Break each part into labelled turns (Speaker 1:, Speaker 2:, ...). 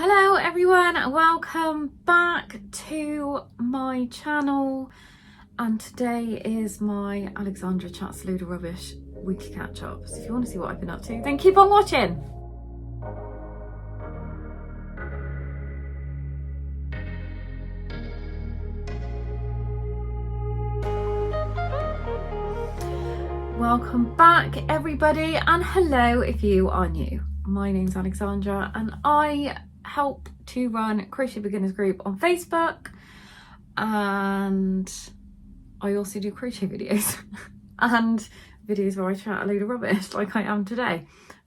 Speaker 1: Hello everyone, welcome back to my channel, and today is my Alexandra Chats a Load of Rubbish weekly catch up. So if you want to see what I've been up to, then keep on watching. Welcome back everybody, and hello if you are new. My name's Alexandra and I help to run Crochet Beginners Group on Facebook, and I also do crochet videos and videos where I chat a load of rubbish like I am today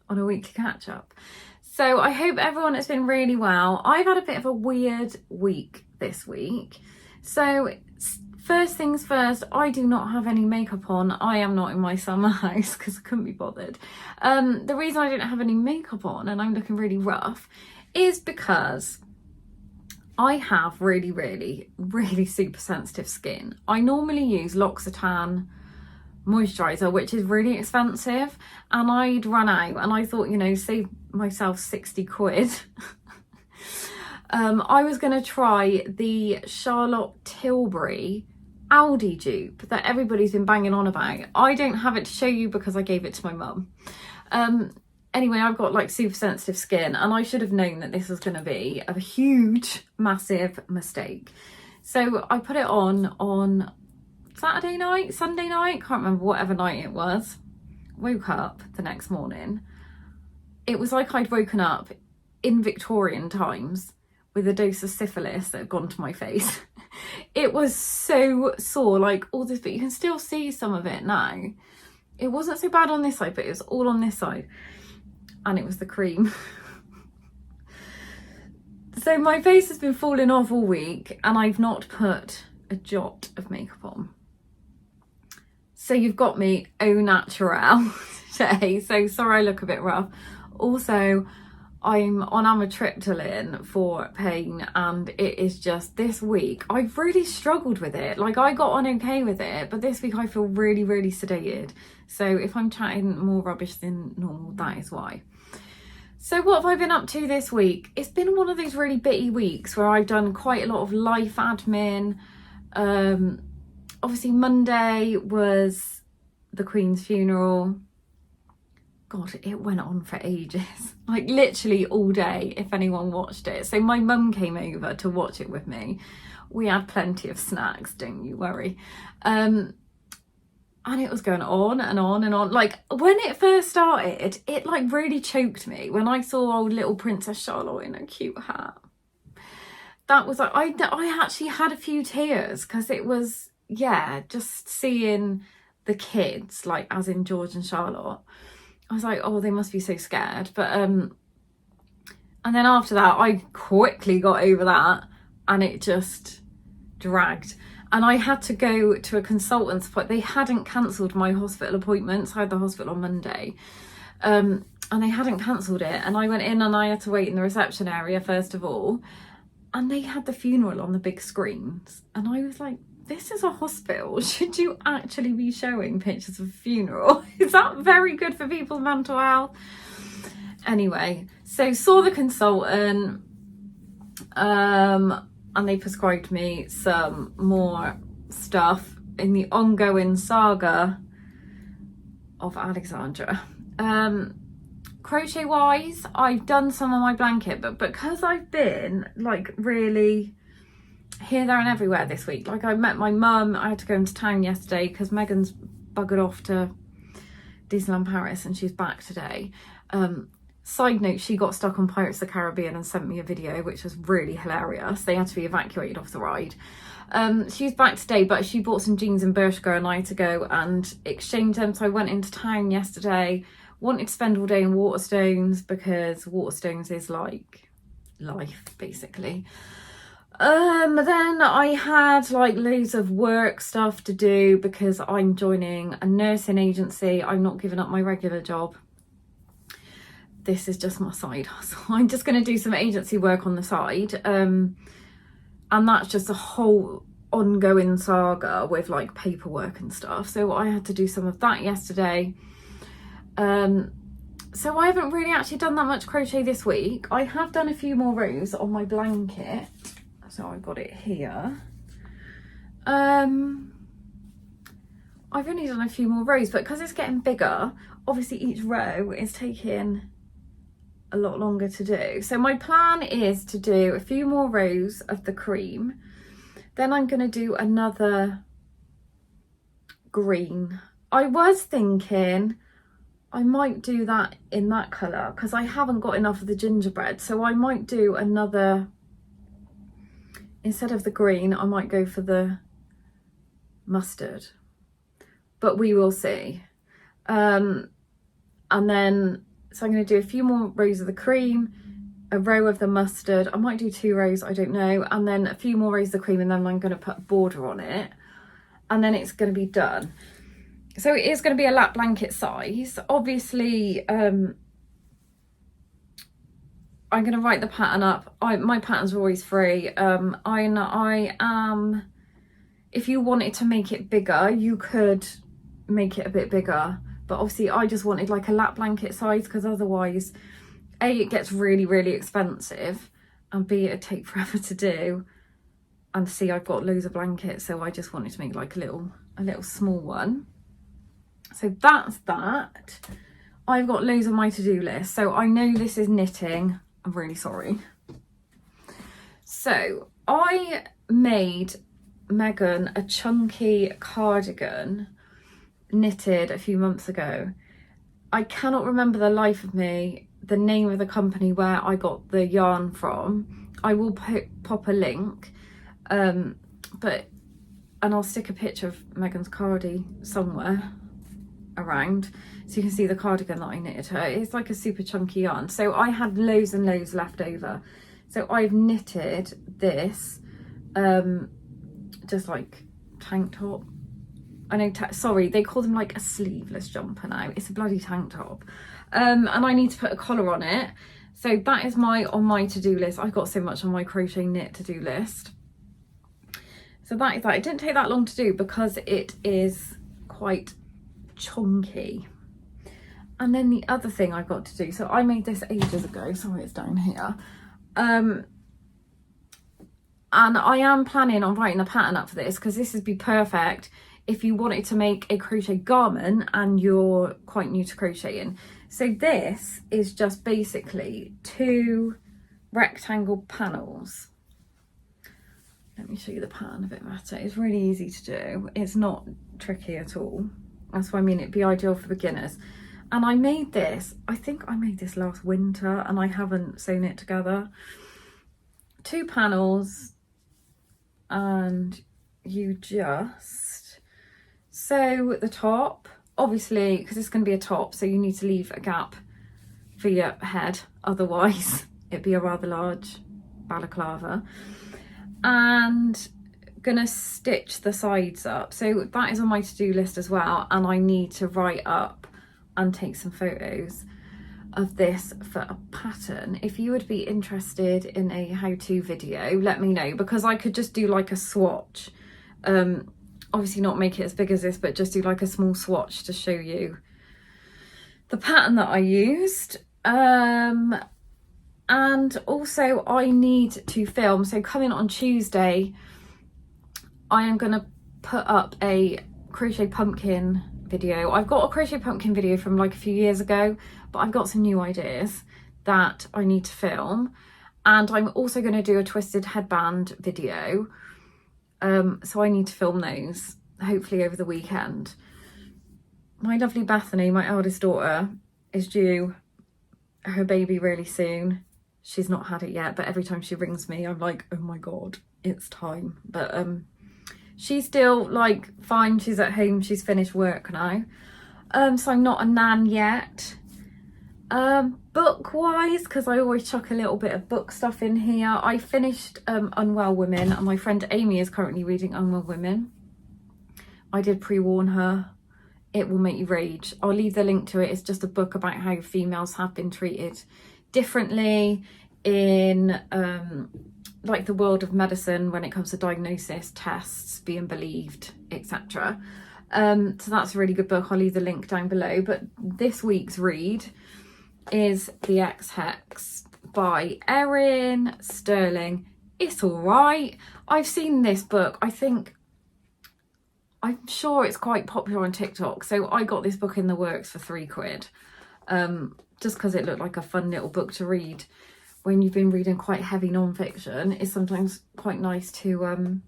Speaker 1: on a weekly catch up. So I hope everyone has been really well. I've had a bit of a weird week this week. So first things first, I do not have any makeup on. I am not in my summer house because I couldn't be bothered. The reason I didn't have any makeup on and I'm looking really rough is because I have really super sensitive skin. I normally use L'Occitane moisturiser, which is really expensive, and I'd run out and I thought, you know, save myself 60 quid. I was going to try the Charlotte Tilbury Aldi dupe that everybody's been banging on about. I don't have it to show you because I gave it to my mum. Anyway, I've got like super sensitive skin and I should have known that this was going to be a huge, massive mistake. So I put it on Saturday night, Sunday night, can't remember, whatever night it was. Woke up the next morning. It was like I'd woken up in Victorian times with a dose of syphilis that had gone to my face. It was so sore, like all this, but you can still see some of it now. It wasn't so bad on this side, but it was all on this side. And it was the cream. So my face has been falling off all week and I've not put a jot of makeup on. So you've got me au naturel today. So sorry I look a bit rough. Also, I'm on amitriptyline for pain and it is just this week I've really struggled with it. Like I got on okay with it, but this week I feel really sedated. So if I'm chatting more rubbish than normal, that is why. So what have I been up to this week? It's been one of those really bitty weeks where I've done quite a lot of life admin. Obviously Monday was the Queen's funeral. God, it went on for ages, like literally all day if anyone watched it. So my mum came over to watch it with me. We had plenty of snacks, don't you worry. And it was going on and on and on. Like when it first started, it like really choked me when I saw old little Princess Charlotte in a cute hat. That was like, I actually had a few tears because it was, yeah, just seeing the kids, like as in George and Charlotte. I was like, oh, they must be so scared. But and then after that, I quickly got over that and it just dragged. And I had to go to a consultant's appointment. They hadn't cancelled my hospital appointments. I had the hospital on Monday. And they hadn't cancelled it. And I went in and I had to wait in the reception area first of all. And they had the funeral on the big screens. And I was like, this is a hospital. Should you actually be showing pictures of a funeral? Is that very good for people's mental health? Anyway, so saw the consultant and they prescribed me some more stuff in the ongoing saga of Alexandra. Crochet wise, I've done some on my blanket, but because I've been like really here, there and everywhere this week, like I met my mum, I had to go into town yesterday because Megan's buggered off to Disneyland Paris and she's back today. Side note, she got stuck on Pirates of the Caribbean and sent me a video which was really hilarious. They had to be evacuated off the ride. She's back today, but she bought some jeans in Bershka and I had to go and exchange them. So I went into town yesterday, wanted to spend all day in Waterstones because Waterstones is like life basically. Then I had like loads of work stuff to do because I'm joining a nursing agency. I'm not giving up my regular job. This is just my side hustle. I'm just going to do some agency work on the side. And that's just a whole ongoing saga with like paperwork and stuff. So I had to do some of that yesterday. so I haven't really actually done that much crochet this week. I have done a few more rows on my blanket, so I've got it here. I've only done a few more rows, but because it's getting bigger, obviously each row is taking a lot longer to do. So my plan is to do a few more rows of the cream, then I'm going to do another green. I was thinking I might do that in that colour because I haven't got enough of the gingerbread, so I might do another, instead of the green I might go for the mustard, but we will see. And then so I'm going to do a few more rows of the cream, a row of the mustard, I might do 2 rows, I don't know, and then a few more rows of the cream, and then I'm going to put a border on it, and then it's going to be done. So it is going to be a lap blanket size. Obviously, I'm going to write the pattern up. My patterns are always free. I am, if you wanted to make it bigger, you could make it a bit bigger. But obviously I just wanted like a lap blanket size, because otherwise, A, it gets really, really expensive, and B, it'd take forever to do. And C, I've got loads of blankets, so I just wanted to make like a little small one. So that's that. I've got loads on my to-do list. So I know this is knitting. I'm really sorry. So I made Megan a chunky cardigan knitted a few months ago. I cannot remember the life of me the name of the company where I got the yarn from. I will pop a link, and I'll stick a picture of Megan's cardi somewhere around so you can see the cardigan that I knitted her. It's like a super chunky yarn, so I had loads and loads left over, so I've knitted this just like tank top. I know, sorry, they call them like a sleeveless jumper now. It's a bloody tank top, and I need to put a collar on it. So that is on my to-do list. I've got so much on my crochet knit to-do list. So that is that. It didn't take that long to do because it is quite chunky. And then the other thing I've got to do, so I made this ages ago, sorry it's down here, and I am planning on writing the pattern up for this, because this would be perfect if you wanted to make a crochet garment and you're quite new to crocheting. So this is just basically 2 rectangle panels. Let me show you the pattern a bit better. It's really easy to do. It's not tricky at all. That's what I mean, it'd be ideal for beginners. And I made this, I think I made this last winter, and I haven't sewn it together. 2 panels, and you just sew the top, obviously, because it's going to be a top, so you need to leave a gap for your head, otherwise it'd be a rather large balaclava. And gonna stitch the sides up, so that is on my to-do list as well, and I need to write up and take some photos of this for a pattern. If you would be interested in a how-to video, let me know, because I could just do like a swatch, obviously not make it as big as this, but just do like a small swatch to show you the pattern that I used. And also I need to film, so coming on Tuesday I am going to put up a crochet pumpkin video. I've got a crochet pumpkin video from like a few years ago, but I've got some new ideas that I need to film, and I'm also going to do a twisted headband video, so I need to film those hopefully over the weekend. My lovely Bethany, my eldest daughter, is due her baby really soon. She's not had it yet, but every time she rings me I'm like, oh my god, it's time. But she's still like fine, she's at home, she's finished work now, so I'm not a nan yet. Book wise, because I always chuck a little bit of book stuff in here, I finished Unwell Women, and my friend Amy is currently reading Unwell Women. I did pre-warn her, it will make you rage. I'll leave the link to it. It's just a book about how females have been treated differently in like the world of medicine when it comes to diagnosis, tests, being believed, etc. So that's a really good book. I'll leave the link down below. But this week's read is the xxxx by Erin Sterling. It's all right. I've seen this book. I'm sure it's quite popular on TikTok. So I got this book in the works for £3, just because it looked like a fun little book to read. When you've been reading quite heavy non-fiction, it's sometimes quite nice to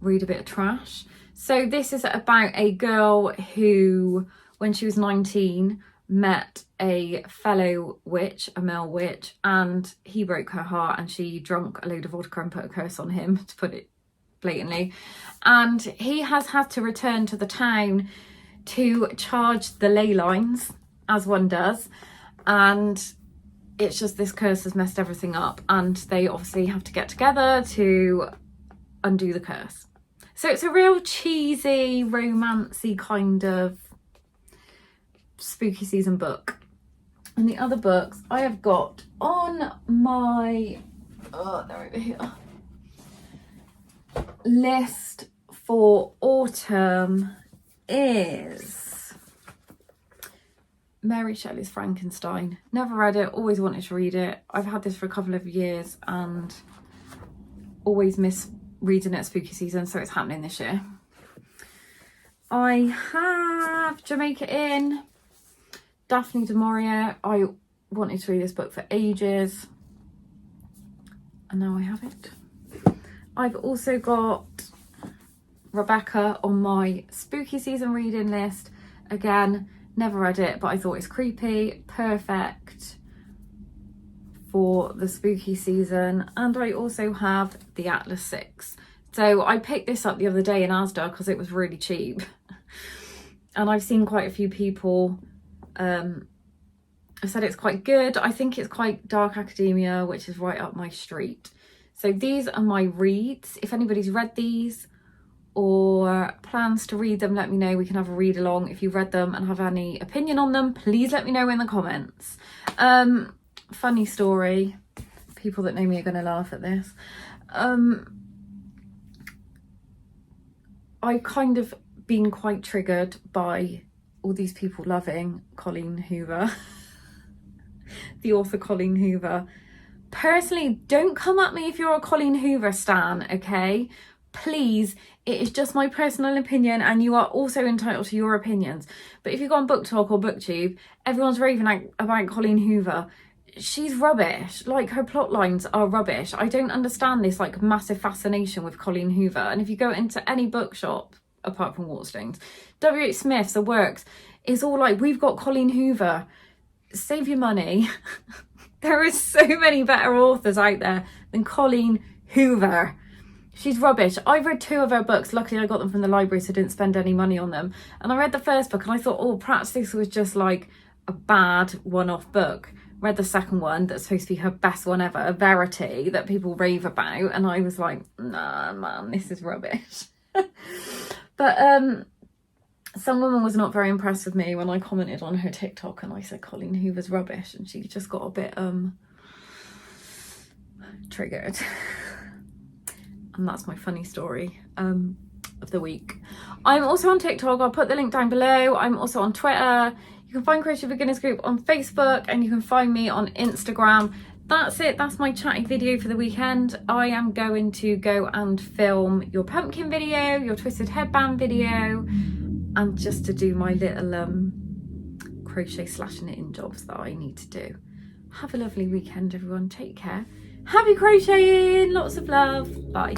Speaker 1: read a bit of trash. So this is about a girl who, when she was 19, met a fellow witch, a male witch, and he broke her heart and she drank a load of vodka and put a curse on him, to put it blatantly. And he has had to return to the town to charge the ley lines, as one does. And it's just this curse has messed everything up, and they obviously have to get together to undo the curse. So it's a real cheesy, romancy kind of spooky season book. And the other books I have got on my they're over here, list for autumn is Mary Shelley's Frankenstein. Never read it, always wanted to read it. I've had this for a couple of years and always miss reading it at spooky season, so it's happening this year. I have Jamaica Inn, Daphne du Maurier. I wanted to read this book for ages and now I have it. I've also got Rebecca on my spooky season reading list. Again, never read it, but I thought it's creepy, perfect for the spooky season. And I also have the Atlas 6. So I picked this up the other day in Asda because it was really cheap. And I've seen quite a few people said it's quite good. I think it's quite dark academia, which is right up my street. So these are my reads. If anybody's read these or plans to read them, let me know. We can have a read along. If you've read them and have any opinion on them, please let me know in the comments. Funny story. People that know me are going to laugh at this. I kind of been quite triggered by all these people loving Colleen Hoover, the author Colleen Hoover. Personally, don't come at me if you're a Colleen Hoover stan, okay? Please, it is just my personal opinion and you are also entitled to your opinions. But if you go on Book Talk or BookTube, everyone's raving about Colleen Hoover. She's rubbish. Like, her plot lines are rubbish. I don't understand this like massive fascination with Colleen Hoover. And if you go into any bookshop, apart from Waterstones, W.H. Smith's or Works, it's all like, we've got Colleen Hoover. Save your money. There is so many better authors out there than Colleen Hoover. She's rubbish. I read 2 of her books. Luckily I got them from the library, so I didn't spend any money on them. And I read the first book and I thought, oh, perhaps this was just like a bad one-off book. Read the second one that's supposed to be her best one ever, Verity, that people rave about. And I was like, nah, man, this is rubbish. But some woman was not very impressed with me when I commented on her TikTok and I said Colleen Hoover's rubbish, and she just got a bit triggered. And that's my funny story of the week. I'm also on TikTok. I'll put the link down below. I'm also on Twitter. You can find Crochet Beginners Group on Facebook and you can find me on Instagram. That's it. That's my chatty video for the weekend. I am going to go and film your pumpkin video, your twisted headband video, and just to do my little crochet / knitting jobs that I need to do. Have a lovely weekend, everyone. Take care. Happy crocheting. Lots of love. Bye.